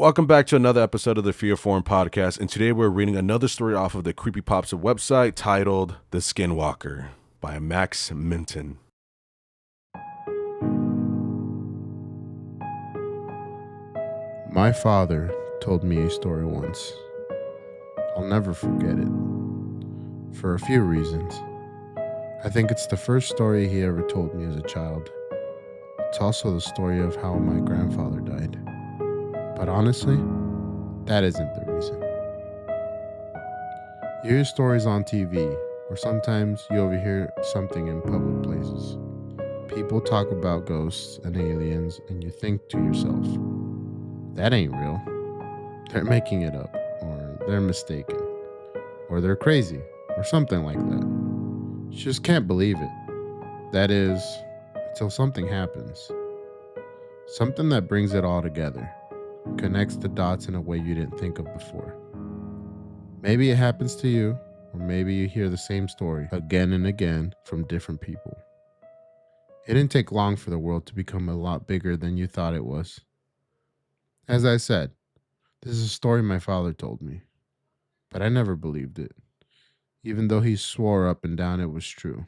Welcome back to another episode of the Fear Forum podcast, and today we're reading another story off of the CREEPYPASTA website titled The Skinwalker by Max Minton. My father told me a story once. I'll never forget it. For a few reasons. I think it's the first story he ever told me as a child. It's also the story of how my grandfather died. But honestly, that isn't the reason. You hear stories on TV, or sometimes you overhear something in public places. People talk about ghosts and aliens, and you think to yourself, that ain't real. They're making it up, or they're mistaken, or they're crazy, or something like that. You just can't believe it. That is, until something happens. Something that brings it all together, connects the dots in a way you didn't think of before. Maybe it happens to you, or maybe you hear the same story again and again from different people. It didn't take long for the world to become a lot bigger than you thought it was. As I said, this is a story my father told me, but I never believed it, even though he swore up and down it was true.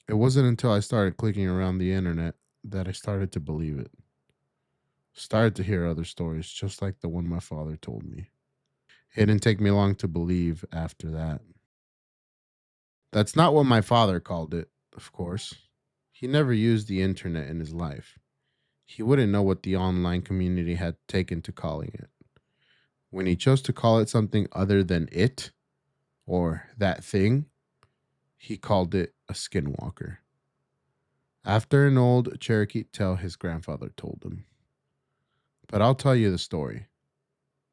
It wasn't until I started clicking around the internet that I started to believe it. Started to hear other stories just like the one my father told me. It didn't take me long to believe after that. That's not what my father called it, of course. He never used the internet in his life. He wouldn't know what the online community had taken to calling it. When he chose to call it something other than it, or that thing, he called it a skinwalker. After an old Cherokee tale his grandfather told him. But I'll tell you the story,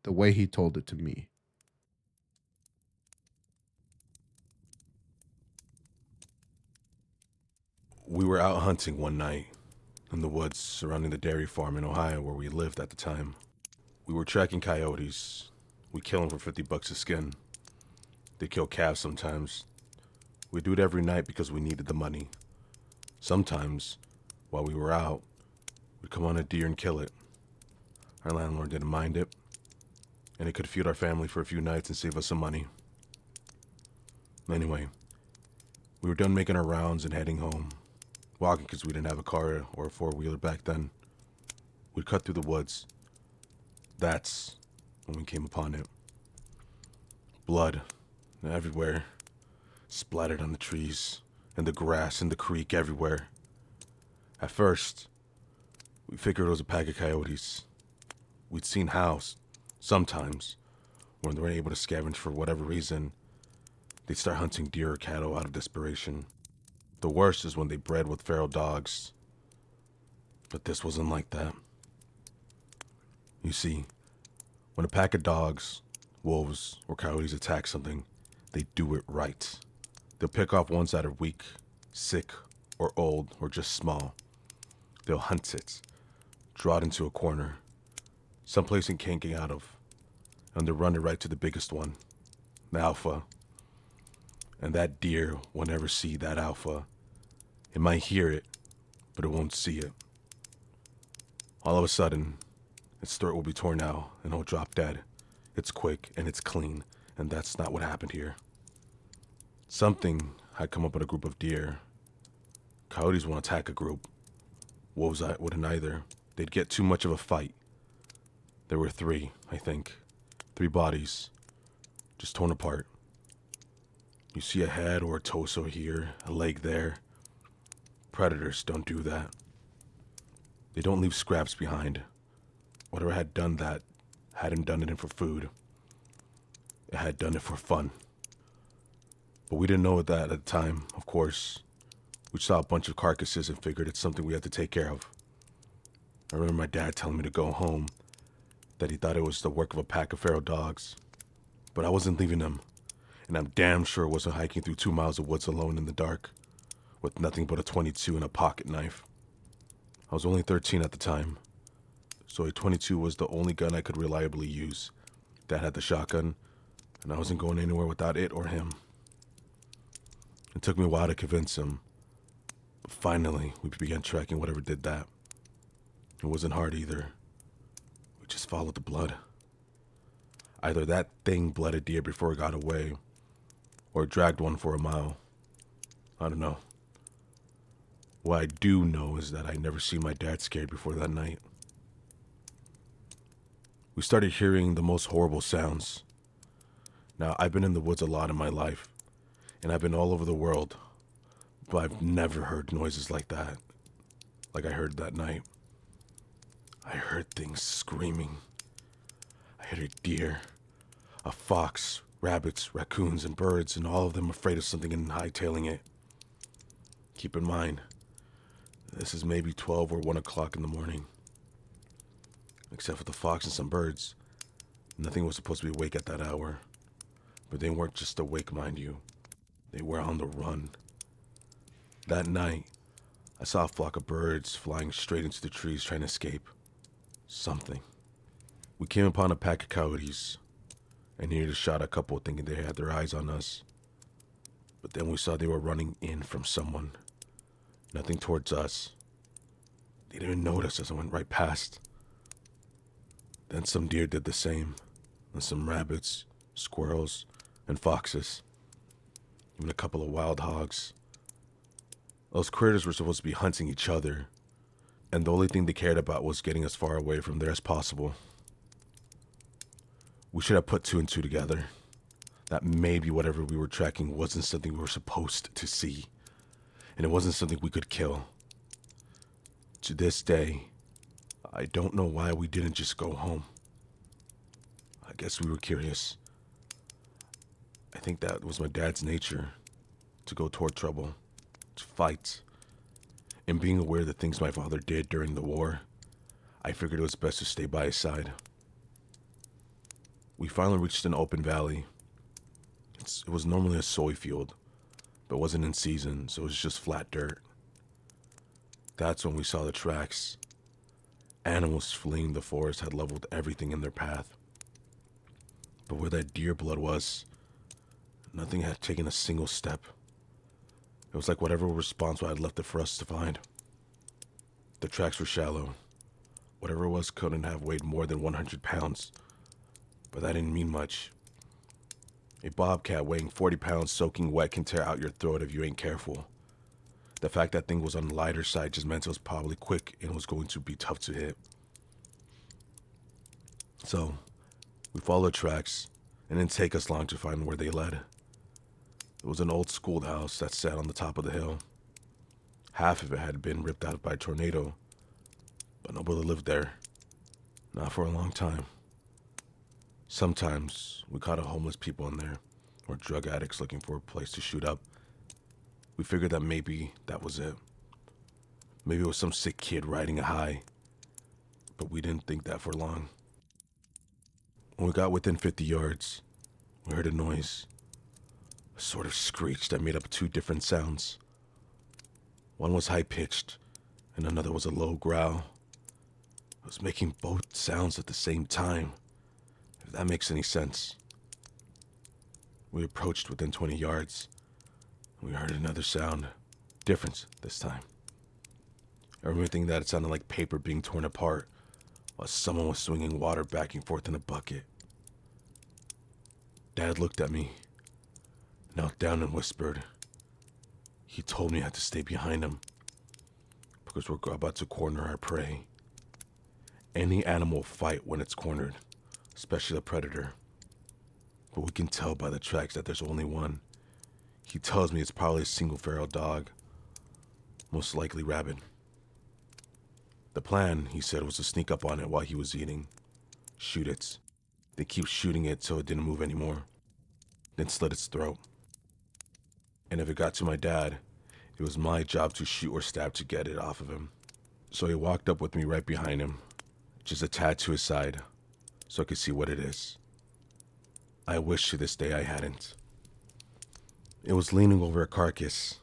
the way he told it to me. We were out hunting one night in the woods surrounding the dairy farm in Ohio where we lived at the time. We were tracking coyotes. We kill them for $50 a skin. They kill calves sometimes. We do it every night because we needed the money. Sometimes, while we were out, we'd come on a deer and kill it. Our landlord didn't mind it, and it could feed our family for a few nights and save us some money. Anyway, we were done making our rounds and heading home. Walking because we didn't have a car or a four-wheeler back then. We'd cut through the woods. That's when we came upon it. Blood everywhere, splattered on the trees and the grass and the creek everywhere. At first, we figured it was a pack of coyotes. We'd seen how, sometimes, when they weren't able to scavenge for whatever reason, they'd start hunting deer or cattle out of desperation. The worst is when they bred with feral dogs. But this wasn't like that. You see, when a pack of dogs, wolves, or coyotes attack something, they do it right. They'll pick off ones that are weak, sick, or old, or just small. They'll hunt it, draw it into a corner, someplace it can't get out of, and they'll run it right to the biggest one, the alpha. And that deer will never see that alpha. It might hear it, but it won't see it. All of a sudden, its throat will be torn out and it'll drop dead. It's quick and it's clean, and that's not what happened here. Something had come up with a group of deer. Coyotes won't attack a group. Wolves wouldn't either. They'd get too much of a fight. There were three, I think. 3 bodies, just torn apart. You see a head or a torso here, a leg there. Predators don't do that. They don't leave scraps behind. Whatever had done that hadn't done it for food. It had done it for fun. But we didn't know that at the time, of course. We saw a bunch of carcasses and figured it's something we had to take care of. I remember my dad telling me to go home, that he thought it was the work of a pack of feral dogs. But I wasn't leaving them. And I'm damn sure it wasn't hiking through 2 miles of woods alone in the dark, with nothing but a .22 and a pocket knife. I was only 13 at the time, so a .22 was the only gun I could reliably use. Dad had the shotgun, and I wasn't going anywhere without it or him. It took me a while to convince him, but finally we began tracking whatever did that. It wasn't hard either. We just followed the blood. Either that thing bled a deer before it got away, or it dragged one for a mile. I don't know. What I do know is that I never seen my dad scared before that night. We started hearing the most horrible sounds. Now, I've been in the woods a lot in my life, and I've been all over the world, but I've never heard noises like that, like I heard that night. I heard things screaming. I heard a deer, a fox, rabbits, raccoons, and birds, and all of them afraid of something and hightailing it. Keep in mind, this is maybe 12 or 1 o'clock in the morning. Except for the fox and some birds, nothing was supposed to be awake at that hour. But they weren't just awake, mind you. They were on the run. That night, I saw a flock of birds flying straight into the trees trying to escape. Something. We came upon a pack of coyotes, and nearly shot a couple thinking they had their eyes on us. But then we saw they were running in from someone. Nothing towards us. They didn't notice as I went right past. Then some deer did the same, and some rabbits, squirrels, and foxes. Even a couple of wild hogs. Those critters were supposed to be hunting each other, and the only thing they cared about was getting as far away from there as possible. We should have put 2 and 2 together. That maybe whatever we were tracking wasn't something we were supposed to see, and it wasn't something we could kill. To this day, I don't know why we didn't just go home. I guess we were curious. I think that was my dad's nature, to go toward trouble, to fight. And being aware of the things my father did during the war, I figured it was best to stay by his side. We finally reached an open valley. It was normally a soy field, but it wasn't in season, so it was just flat dirt. That's when we saw the tracks. Animals fleeing the forest had leveled everything in their path. But where that deer blood was, nothing had taken a single step. It was like whatever response had left it for us to find. The tracks were shallow. Whatever it was couldn't have weighed more than 100 pounds. But that didn't mean much. A bobcat weighing 40 pounds soaking wet can tear out your throat if you ain't careful. The fact that thing was on the lighter side just meant it was probably quick and was going to be tough to hit. So, we followed the tracks, and it didn't take us long to find where they led. It was an old schoolhouse that sat on the top of the hill. Half of it had been ripped out by a tornado, but nobody lived there. Not for a long time. Sometimes we caught homeless people in there, or drug addicts looking for a place to shoot up. We figured that maybe that was it. Maybe it was some sick kid riding a high, but we didn't think that for long. When we got within 50 yards, we heard a noise. A sort of screech that made up 2 different sounds. One was high-pitched, and another was a low growl. It was making both sounds at the same time, if that makes any sense. We approached within 20 yards. We heard another sound, different this time. I remember thinking that it sounded like paper being torn apart, while someone was swinging water back and forth in a bucket. Dad looked at me, knelt down and whispered. He told me I had to stay behind him, because we're about to corner our prey. Any animal will fight when it's cornered, especially the predator. But we can tell by the tracks that there's only one. He tells me it's probably a single feral dog, most likely rabid. The plan, he said, was to sneak up on it while he was eating, shoot it, then keep shooting it till it didn't move anymore, then slit its throat. And if it got to my dad, it was my job to shoot or stab to get it off of him. So he walked up with me right behind him, just a tad to his side, so I could see what it is. I wish to this day I hadn't. It was leaning over a carcass,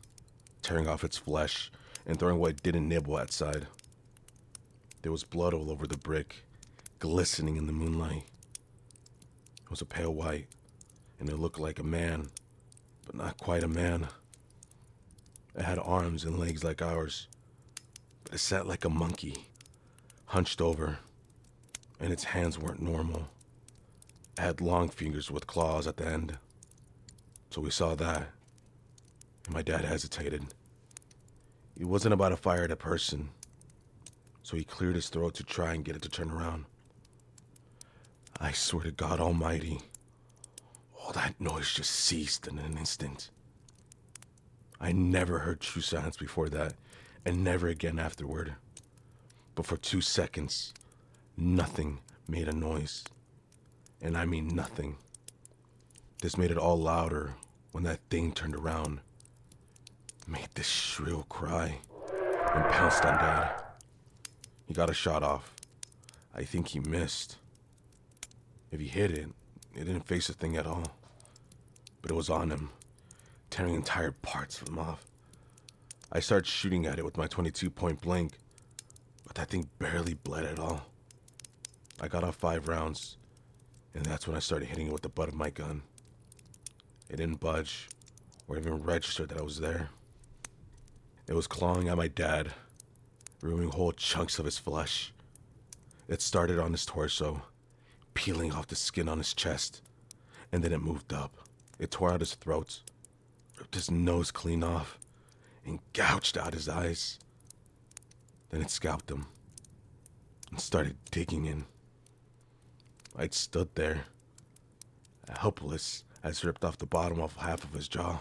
tearing off its flesh and throwing what it didn't nibble outside. There was blood all over the brick, glistening in the moonlight. It was a pale white, and it looked like a man, but not quite a man. It had arms and legs like ours, but it sat like a monkey, hunched over. and its hands weren't normal. It had long fingers with claws at the end. So we saw that, and my dad hesitated. He wasn't about to fire at a person, so he cleared his throat to try and get it to turn around. I swear to God Almighty, all that noise just ceased in an instant. I never heard true silence before that, and never again afterward. But for 2 seconds, nothing made a noise. And I mean nothing. This made it all louder when that thing turned around, made this shrill cry, and pounced on Dad. He got a shot off. I think he missed. If he hit it, it didn't face the thing at all. But it was on him, tearing entire parts of him off. I started shooting at it with my 22 point blank, but that thing barely bled at all. I got off 5 rounds, and that's when I started hitting it with the butt of my gun. It didn't budge, or even register that I was there. It was clawing at my dad, removing whole chunks of his flesh. It started on his torso, peeling off the skin on his chest, and then it moved up. It tore out his throat, ripped his nose clean off, and gouged out his eyes. Then it scalped him and started digging in. I'd stood there, helpless, as it ripped off the bottom of half of his jaw,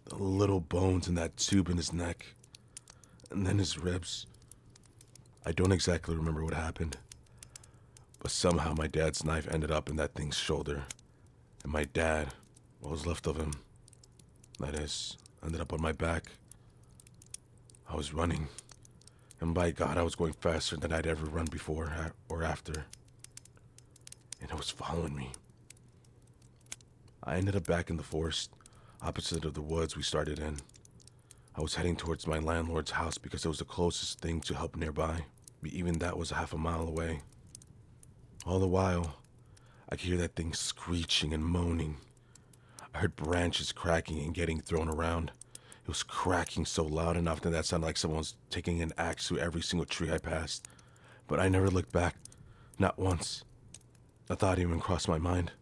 the little bones in that tube in his neck, and then his ribs. I don't exactly remember what happened, but somehow my dad's knife ended up in that thing's shoulder, and my dad, what was left of him, that is, ended up on my back. I was running, and by God, I was going faster than I'd ever run before or after, and it was following me. I ended up back in the forest, opposite of the woods we started in. I was heading towards my landlord's house because it was the closest thing to help nearby, but even that was half a mile away. All the while, I could hear that thing screeching and moaning. I heard branches cracking and getting thrown around. It was cracking so loud and often that sounded like someone was taking an axe to every single tree I passed. But I never looked back, not once. A thought even crossed my mind.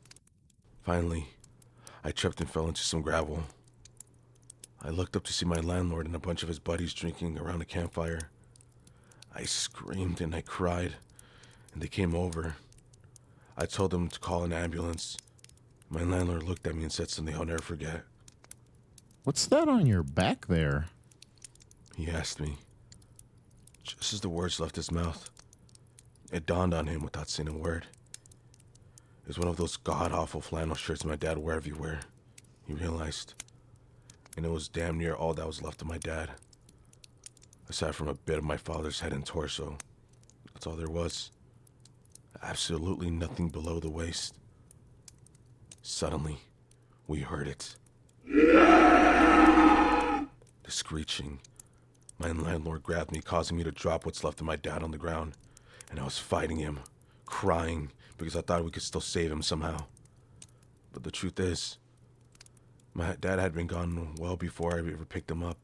Finally, I tripped and fell into some gravel. I looked up to see my landlord and a bunch of his buddies drinking around a campfire. I screamed and I cried, and they came over. I told them to call an ambulance. My landlord looked at me and said something I'll never forget. What's that on your back there? He asked me. Just as the words left his mouth, it dawned on him without saying a word. It was one of those god-awful flannel shirts my dad wore everywhere, he realized. And it was damn near all that was left of my dad. Aside from a bit of my father's head and torso. That's all there was. Absolutely nothing below the waist. Suddenly, we heard it. The screeching. My landlord grabbed me, causing me to drop what's left of my dad on the ground. And I was fighting him, crying, because I thought we could still save him somehow. But the truth is, my dad had been gone well before I ever picked him up.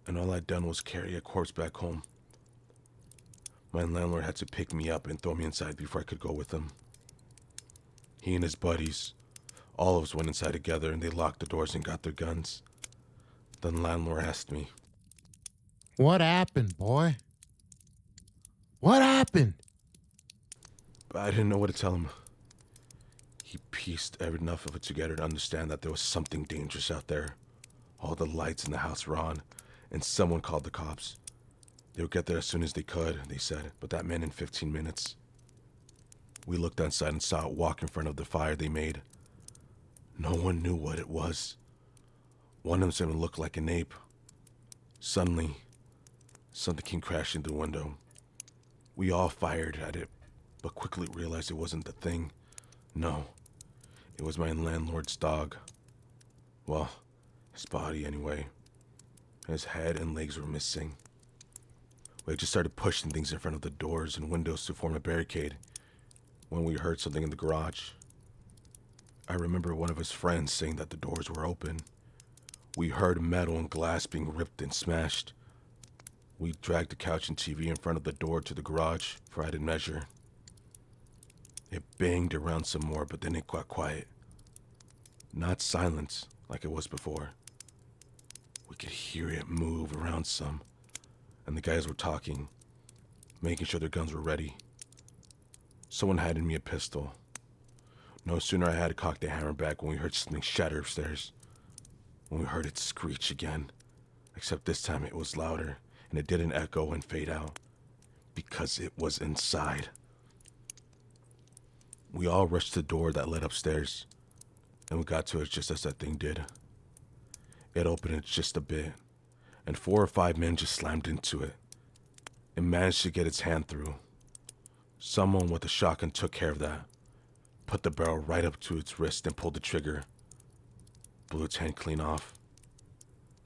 And all I'd done was carry a corpse back home. My landlord had to pick me up and throw me inside before I could go with him. He and his buddies, all of us went inside together and they locked the doors and got their guns. Then the landlord asked me, What happened, boy? What happened? but I didn't know what to tell him. He pieced enough of it together to understand that there was something dangerous out there. All the lights in the house were on, and someone called the cops. They would get there as soon as they could, they said, but that meant in 15 minutes. We looked outside and saw it walk in front of the fire they made. No one knew what it was. One of them looked like an ape. Suddenly, something came crashing through the window. We all fired at it, but quickly realized it wasn't the thing. No, it was my landlord's dog. Well, his body anyway. His head and legs were missing. We had just started pushing things in front of the doors and windows to form a barricade when we heard something in the garage. I remember one of his friends saying that the doors were open. We heard metal and glass being ripped and smashed. We dragged the couch and TV in front of the door to the garage for added measure. It banged around some more, but then it got quiet. Not silence like it was before. We could hear it move around some, and the guys were talking, making sure their guns were ready. Someone handed me a pistol. No sooner I had cocked the hammer back when we heard something shatter upstairs. When we heard it screech again, except this time it was louder, and it didn't echo and fade out, because it was inside. We all rushed to the door that led upstairs, and we got to it just as that thing did. It opened it just a bit, and 4 or 5 men just slammed into it. It managed to get its hand through. Someone with a shotgun took care of that, put the barrel right up to its wrist and pulled the trigger. Blew its hand clean off.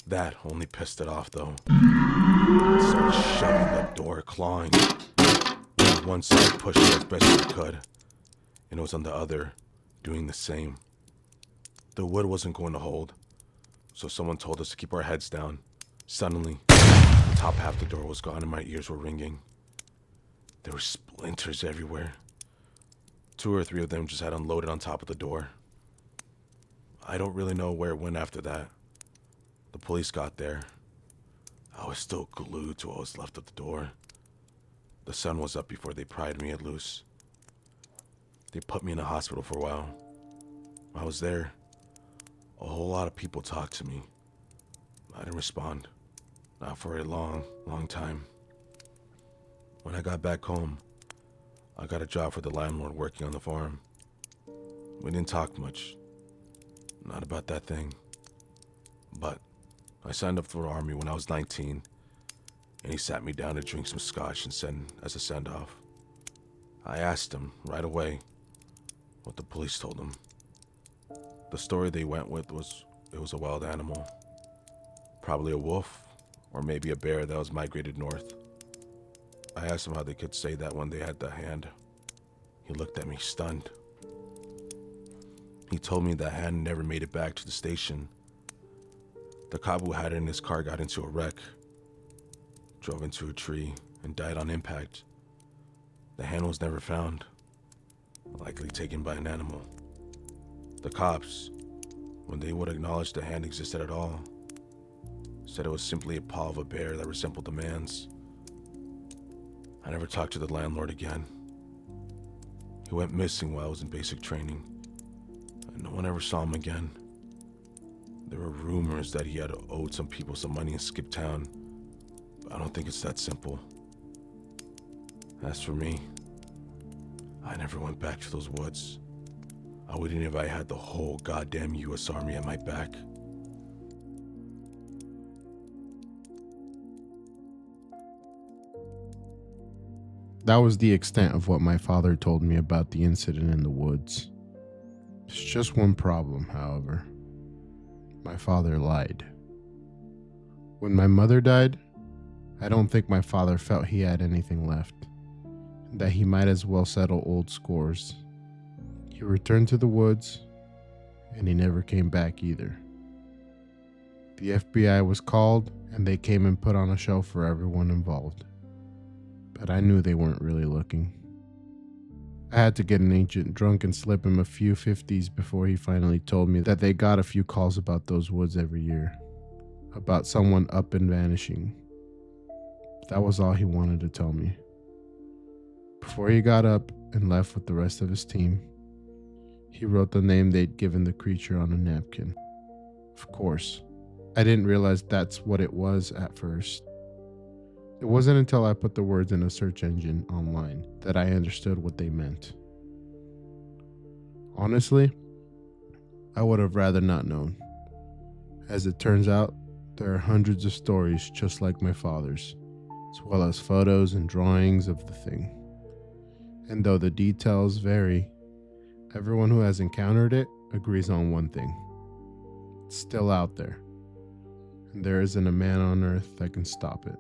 That only pissed it off, though. It started shoving the door, clawing. On one side pushed it as best it could, and it was on the other, doing the same. The wood wasn't going to hold, so someone told us to keep our heads down. Suddenly, the top half of the door was gone and my ears were ringing. There were splinters everywhere. 2 or 3 of them just had unloaded on top of the door. I don't really know where it went after that. The police got there. I was still glued to what was left of the door. The sun was up before they pried me loose. They put me in a hospital for a while. I was there. A whole lot of people talked to me. I didn't respond. Not for a long, long time. When I got back home, I got a job for the landlord working on the farm. We didn't talk much. Not about that thing. But I signed up for the army when I was 19, and he sat me down to drink some scotch and said, as a send-off. I asked him right away what the police told him. The story they went with was it was a wild animal. Probably a wolf, or maybe a bear that was migrated north. I asked him how they could say that when they had the hand. He looked at me stunned. He told me that hand never made it back to the station. The cop who had it in his car got into a wreck, drove into a tree, and died on impact. The hand was never found, likely taken by an animal. The cops, when they would acknowledge the hand existed at all, said it was simply a paw of a bear that resembled the man's. I never talked to the landlord again. He went missing while I was in basic training, and no one ever saw him again. There were rumors that he had owed some people some money and skipped town, but I don't think it's that simple. As for me, I never went back to those woods. I wouldn't if I had the whole goddamn U.S. Army at my back. That was the extent of what my father told me about the incident in the woods. There's just one problem, however. My father lied. When my mother died, I don't think my father felt he had anything left, and that he might as well settle old scores. He returned to the woods, and he never came back either. The FBI was called, and they came and put on a show for everyone involved. But I knew they weren't really looking. I had to get an agent drunk and slip him a few 50s before he finally told me that they got a few calls about those woods every year, about someone up and vanishing. That was all he wanted to tell me. Before he got up and left with the rest of his team, he wrote the name they'd given the creature on a napkin. Of course, I didn't realize that's what it was at first. It wasn't until I put the words in a search engine online that I understood what they meant. Honestly, I would have rather not known. As it turns out, there are hundreds of stories just like my father's, as well as photos and drawings of the thing. And though the details vary, everyone who has encountered it agrees on one thing. It's still out there, and there isn't a man on earth that can stop it.